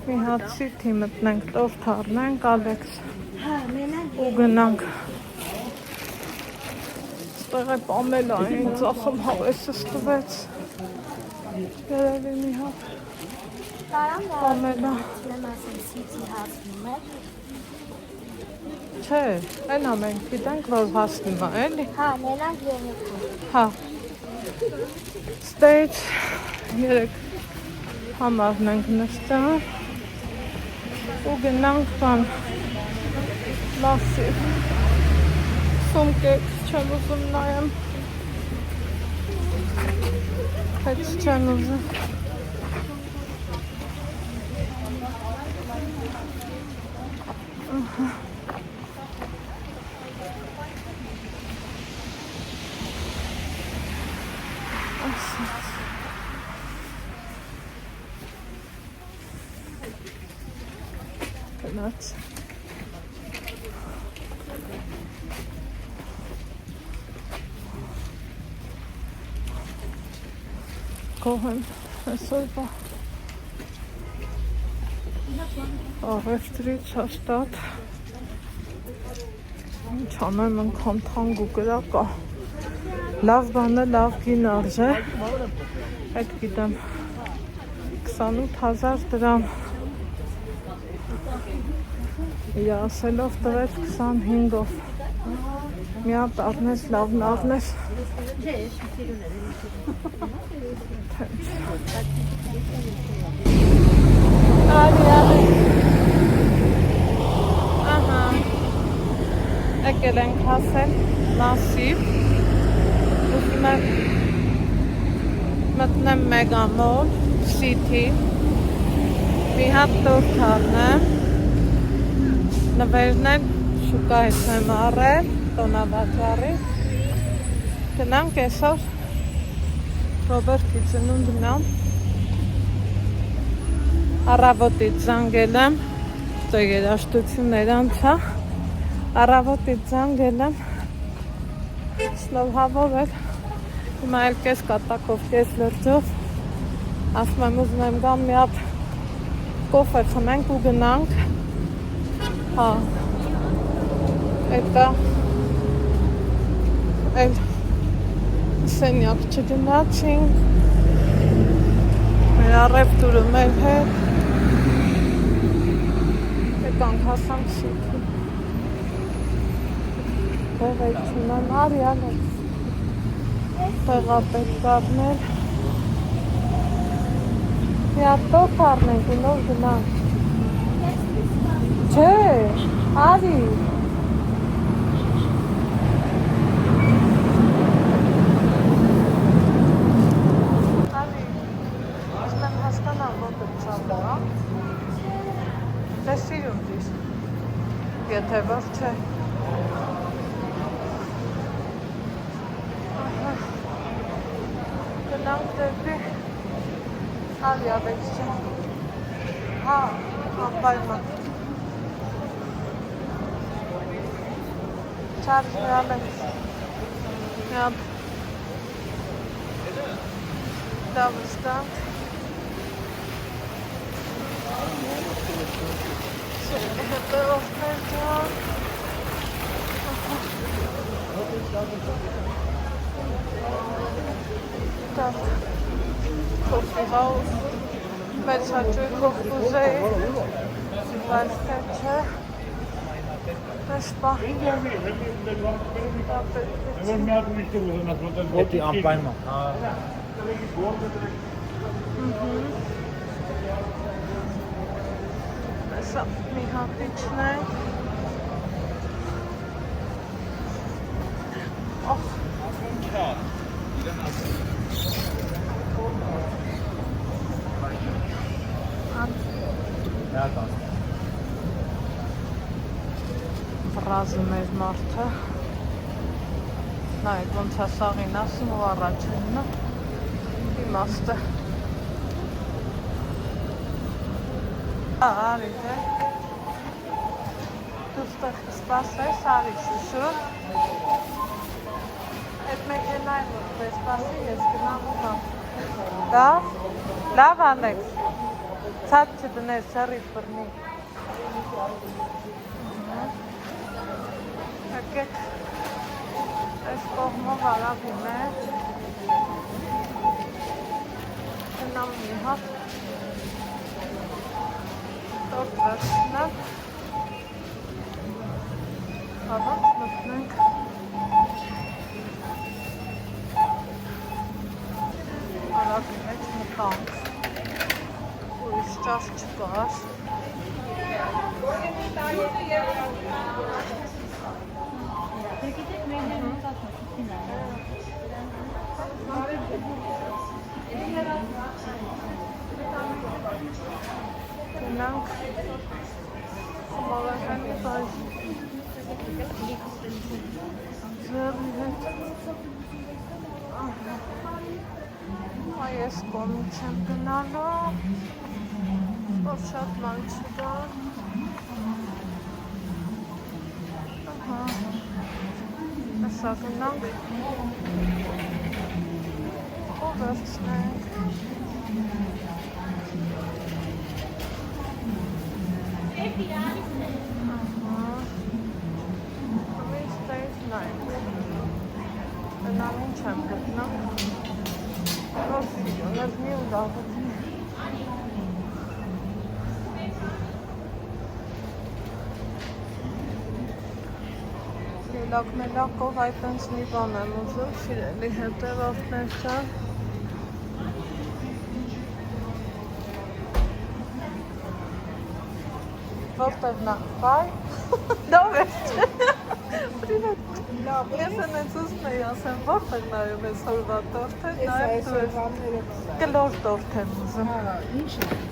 Մի հատ սիթի մտնենք, տորթ առնենք, Ալեքս Հա, մենակ ու գնանք Ստեղ է պամելա ինձ ախմ հավեսս տվեց Երևի մի հատ տարան պամելա եմ ասեմ սիցի հասնում է։ Չէ, են ամենք գիտենք, որ հասնում է, էլի Հա, մենակ երեքա։ Հա Ստեյց երեք համարն ենք նստան ու գնանք բան Մասիվ Սումկեք չեմ ուզում նայեմ Հետ չեմ ուզում Գնաց Կողեմ այսօրվա Աղեշտրից հաստատ Ինչ անեմ ընքան թանկ ու կրակ է Լավ բանը լավ գին արժե Այդ գիտեմ 28,000 դրամ Իր ասելով տվեց 25-ով Մի հատ առնես, լավն առնես Արի Ահա Եկել ենք հասել Մասիվ Ուզում եմ մտնեմ Մեգամոլ City Մի հատ տորթ առնեմ նվերն էլ շուկայից եմ առել, տոնավաճառի։ Գնանք այսօր Ռոբերտի ծնունդն է։ Առավոտից զանգել եմ, ստո երաշտություններ անցա։ Առավոտից զանգել եմ, սլովհավոր էլ, հիմա էլ կես կատակով, կես լրջով, ասում եմ ուզում եմ գամ մի հատ կոֆե խմենք ու գնանք, հա, էտա, էլ սենյակ չգնացինք, մեր առևտուրը մեր հետ, եկանք հասանք շիքի, տեղեքցուն եմ, արի ալեքս, տեղապետ կարներ, հիատով կարնենք ու նոր գնանք, չէ, արի, Սիրում դիս, եթե որ չէ, գնանք դեպի ալի ավեքս չէ, հա, անպայման, չարս մեր ալեքս, միապ, դա վստանք, հետո ովներ ջան, так, coffee house, մեծ հաճույքով կուզեի, բայց թե չէ, այս պահին դա պետք է Էդի անպայման։ Սա մի հատիչն է, վրազում էր մարդը, նայեք ոնց է սաղին ասում ու առաջինն է, իմաստ է, արի դե, դու ստեղ կսպասես, արի շուշուր, այդ մեքենային որ կսպասի, ես գնամ ու կամ, դա, լավ Ալեքս, ցած չդներ, սերիդ բրնի, եկեք, այս կողմով արավին է, գնամ մի հատ, տորտ վերցնեմ, հավանց մտնենք, արավի մեջ մտանք, ուրիշ ճաշ չկար, գնանք խմավականի բաժ ձեռի հետ այս կողմի չեմ գնալու որ շատ ման չկա ասա գնանք ու վերցնենք Նամին չեմ գտնամ, որ սիրոներ մի ու լավություն է։ Լիլակ մելակով այդպես մի բան եմ ուզում, սիրելի հետևորդներ չան։ Որտեղ նա, բայ, դա վերջ է, պրիվետ, ես են էց ուզում էի ասեմ, որտեղ նայում ես հորվա տորթը, նայում դու ես կլոր տորթ եմ ուզում,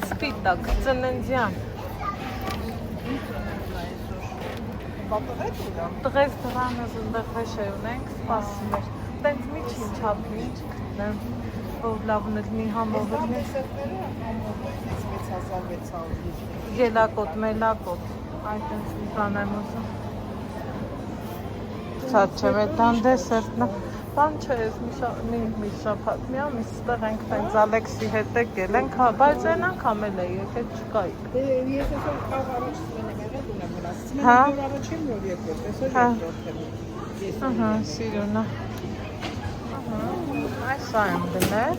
սպիտակ, ծննդյան, պատղետ ուրա։ Տղեզ դրանս ընդեղ վեշեր ունենք, սպասում էր։ Տենց միջին չափի, ինչ գտնեմ, որ լավն էլնի համովրնի։ Դեսերտները համովրնից 6650 Ելակոտ, մելակոտ, այդ տենց մի բան եմ ուզում։ Շատ չեմ էտան դեսերտնա։ Բան չէ, ես մի շաբաթ մի ամիս ստեղ ենք տենց Ալեքսի հետ եկել ենք, բայց այն անգամ էլ է եկել չկայիք։ Դե ես այսօր կավ առաջ սմենեմ եղել ունեմ մնացել։ Հա։ Սմենեմ որ առաջին որ եկել, այսօր Հա։ երկրորդն եմ։ Ահա, սիրունա։ Ահա, այս եմ գնել։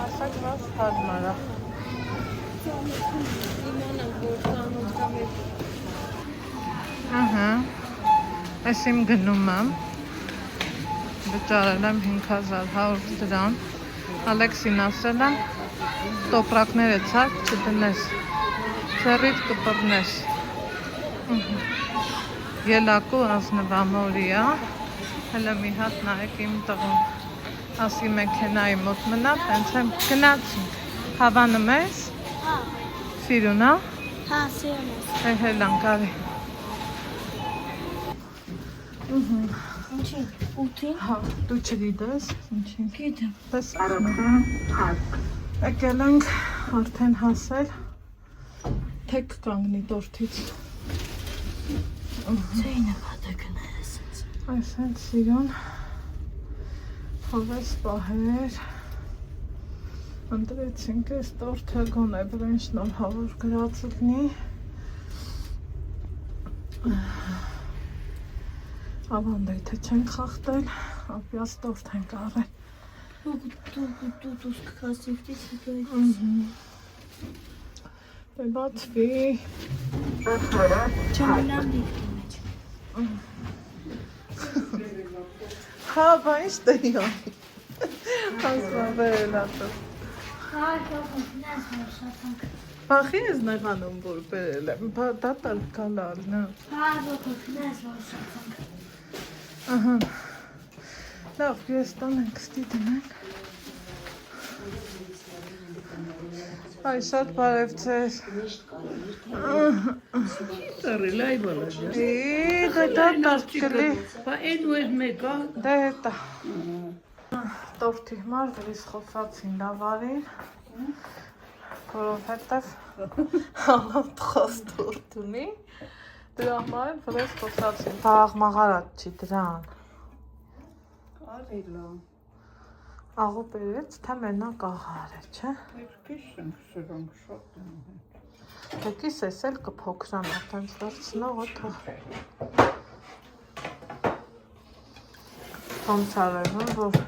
Ասակ վազ հարմարա։ Ահա, այս իմ գնում եմ։ Վճարել եմ 5100 դրամ։ Ալեքսին ասել եմ, տոպրակները ցած չդնես, ձեռիդ կպռնես։ Ելակու ազնվամորիա, հələ մի հատ նայեք իմ տղուն, ասի մեքենայի մոտ մնա, պենց եմ գնացինք, հավանում ես, Հա, սիրուն ա, հա, սիրում ես։ հելան կարի, Ինչի՞, ուտին։ հա, դու չգիտես, ինչին, Գիտեմ։ պես եկել ենք արդեն հասել, թեք կանգնի տորթից, Ձեյնը պատակն է ասենց։ այս են սիրուն, հովես պահեր, ընտրեցինք ես տորթը գոն է բրեն շնորհավոր գրածլնի, ավանդայ թե չենք խախտել, ապյաս տորթ ենք առել, Դու կքասիվտից եկայք։ դե բացվի, Չմնամ դիվքի մեջ։ հա, բա ինչ տեյանի, հասվավել ատով, Հա, կողնես որ շատանք։ բախի ես նեղանում որ բերել եմ, դատալ կալալն է, Հա, կողնես որ շատանք։ ահա, լավ, ես տանենք ստի դնենք, այ շատ բարև ձեզ, Տարել այ բալաջա։ դե դատալ կլի, Բա այն ու էր մեկա։ դե հետա, տորթի համար վրիս խոսացին լավարին, որովհետև համատ խոս տորթ ունի, դրա համար էլ վրես խոսացին, բաղմաղարատ չի դրան, Արելա։ աղու բերեց, թե մենակ աղա արել, չէ, Երկիշ ենք սրանք շատ են։ Հեկիս ես էլ կփոքրան, արդենց վերցնողը թող, ոնց արևն, որ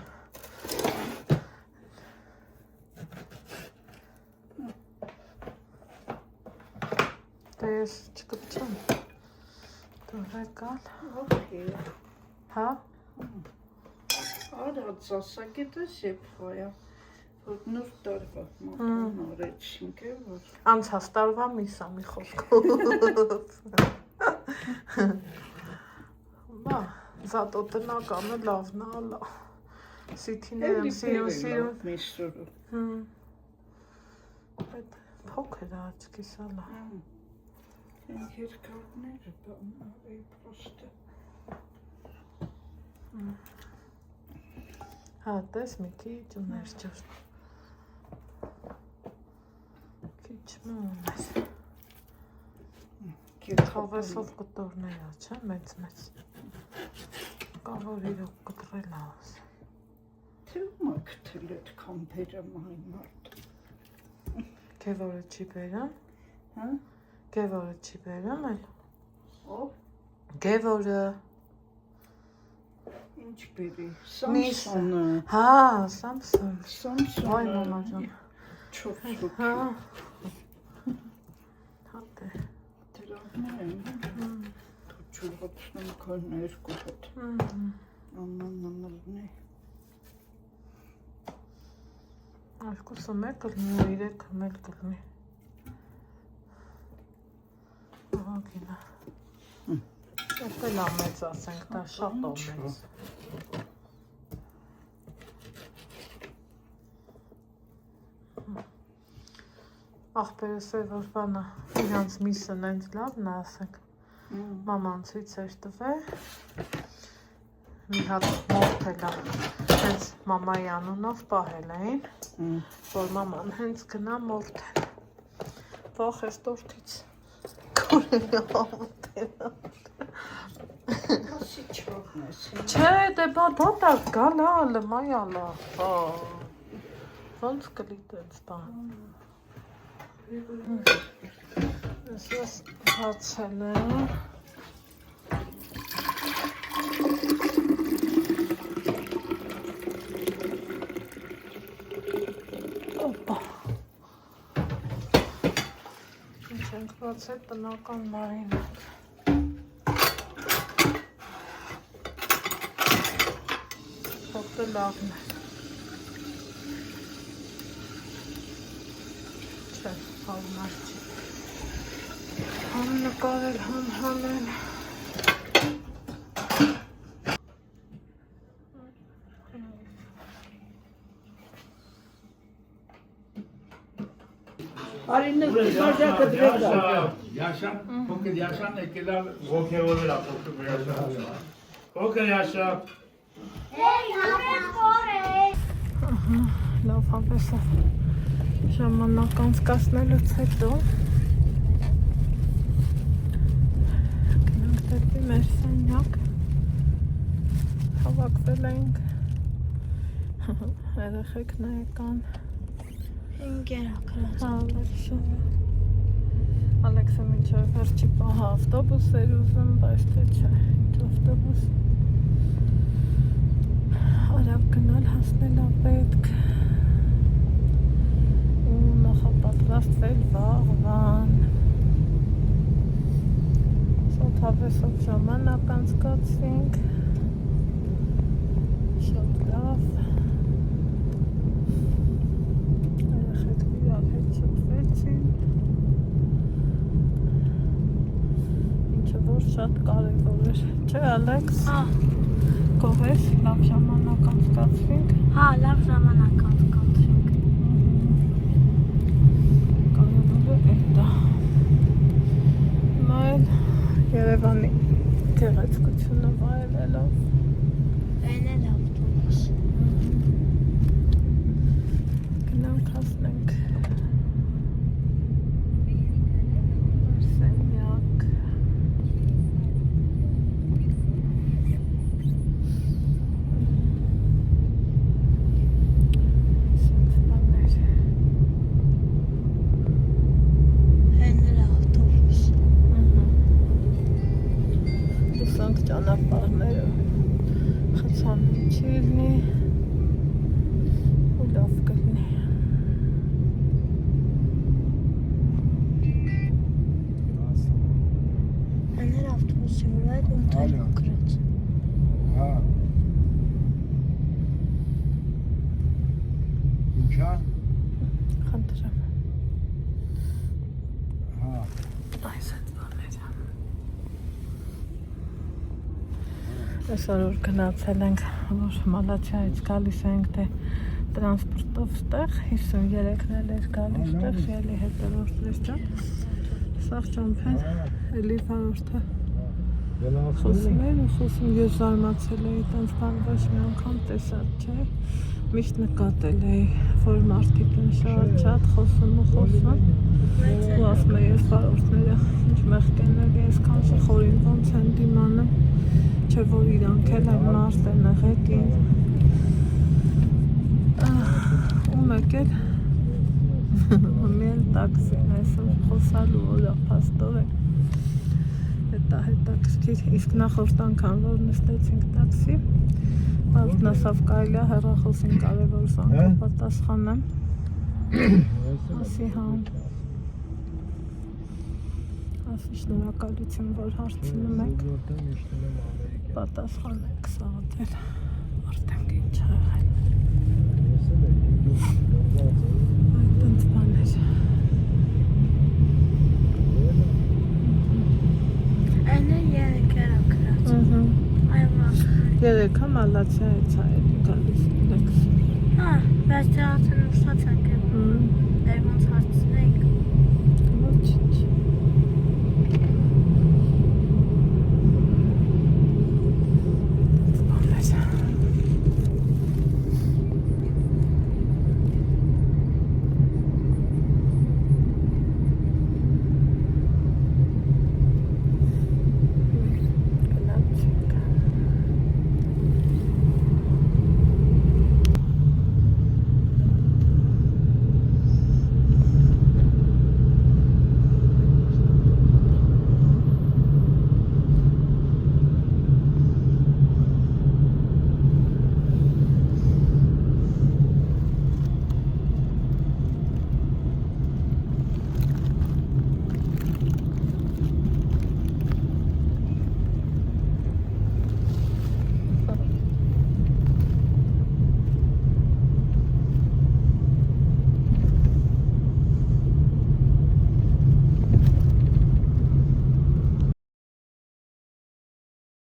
դե ես չկպչեմ, դու եկալ, Okay. հա, Արած ասակետս եփայա։ Որ նոր տարվա մոտն արեցինք է որ անցած տարվա միսա մի խոսքով, բա, զատո տնականը լավն ալա, սիթիներ եմ սիրուն, միսուրը։ այդ փոքր աչքիս ալա, Են երկրորդները բանավեի պրոստը։ հա, տես մի քիչ ուներ ջուր, քիչ մը ուներ, Խավեսով կտորներ ա, չէ, մեծ, կա որ իրոք կտրել աղս, Թվում է կթել էտ կամպերը մայն մարդ։ գևորը չի բերան, Հա? գևորը չի բերան էլ, Ով? գևորը, Ինչ բերի։ Միս- Սամսոնը։ հա, Սամսոն, վայ Սամսոնը։ մամա ջան, Չորսուկ։ հա, հա դե, Դրաններ են։ Դու չուրացնում կան երկու հատ։ Ամանանալն է։ Արկուսը մեկ կլնի ու իրեքը մեկ կլնի, ահա գինա, Էս էլ ամեծ ասենք, դա շատ ամեծ, աղբերս է որ բանա, իրանց միսը նենց լավն է ասենք, Maman ցույց էր տվել։ Մի հատ մորթել է։ Հենց մամայի անունով պահել էին, որ մաման հենց գնա մորթել։ Վախ ես տորթից կորել ամուտել։ Չէ, դե բա դատակ գալա, լմայալա։ Ոնց կլիտեց բան։ Ես բացել եմ։ Օպա։ Ինչ ենք բացել տնական մարինակ։ Հոտը լավն է։ Չէ, հավնար չի։ Համ նկարել, համ հանել։ Արինը բաժակը դրեկա։ Yaşam, Փոքր Yaşam եկելա ոգևորել է փոքր Yaşam։ Փոքր Yaşam։ Լավ հավեսով ժամանակ անցկացնելուց հետո գնանք դեպի մեր սենյակ, հավաքվել ենք, երեխեքն եկան, Ալեքսը մինչև վերջի պահը ավտոբուս էր ուզում, բայց թե չէ, ինչ ավտոբուս արավ գնալ հասնել ապետք ու նախապատրաստվել վաղվան շատ հավեսով ժամանակ անցկացրինք շատ լավ երեխեքն իրար հետ շփվեցին ինչը որ շատ կարևոր էր չէ Ալեքս Կողես, լավ ժամանակ անցկացրինք։ Հա, լավ ժամանակ անցկացրինք։ Կարևորը էդ է։ Հիմա էլ Երևանի գեղեցկությունը վայելելով։ Այն էլ ավտոբուս։ Գնանք հասնենք։ Սենյակ։ Ճանապարհները խցանին չի լինի ու լավ կլինի Աներ ավտոբուսի վրա այդ մոտել կրած Հա Ինչա խնդրեմ Հա այս այդ բաները Այսօր որ գնացել ենք, որ Մալաթիայից գալիս ենք թե տրանսպորտով ստեղ, 53-ն էր գալիս ստեղ, շելի հետևորդ լեշճան, սաղ ճամփեն, էլի վարորդը խոսում են ու խոսում, ես զարմացել էի, տենց բան ոչ մի անգամ տեսած չէ, միշտ նկատել էի, որ մարդիկ են շատ խոսում ու խոսում, ու ասում է ես վարորդները, ինչ մեղքեն էլ ես կանչի խորին ոնց են դիմանում, Չէ որ իրանք էլ են մարդ են եղետին ու մեկ էլ միել տաքսին այսօր խոսալու օրա պաստոր է հետաքրքիր իսկ նախորդ անգամ որ նստեցինք տաքսի մարդն ասավ կարելի է հեռախոսին կարևոր զանգը պատասխանեմ ասի հա ասի շնորհակալություն որ հարցնում եք պատասխան եք սաղատել արդենք ինչ ա եղել այդ ընդ բաներ Այն էլ երեք էր ակրած երեք համ Ալացիայից ա էլի գալիս լեքս Հա, բայց դրացն ուշած ակ է դեր ոնց հարցնեիք ոչինչ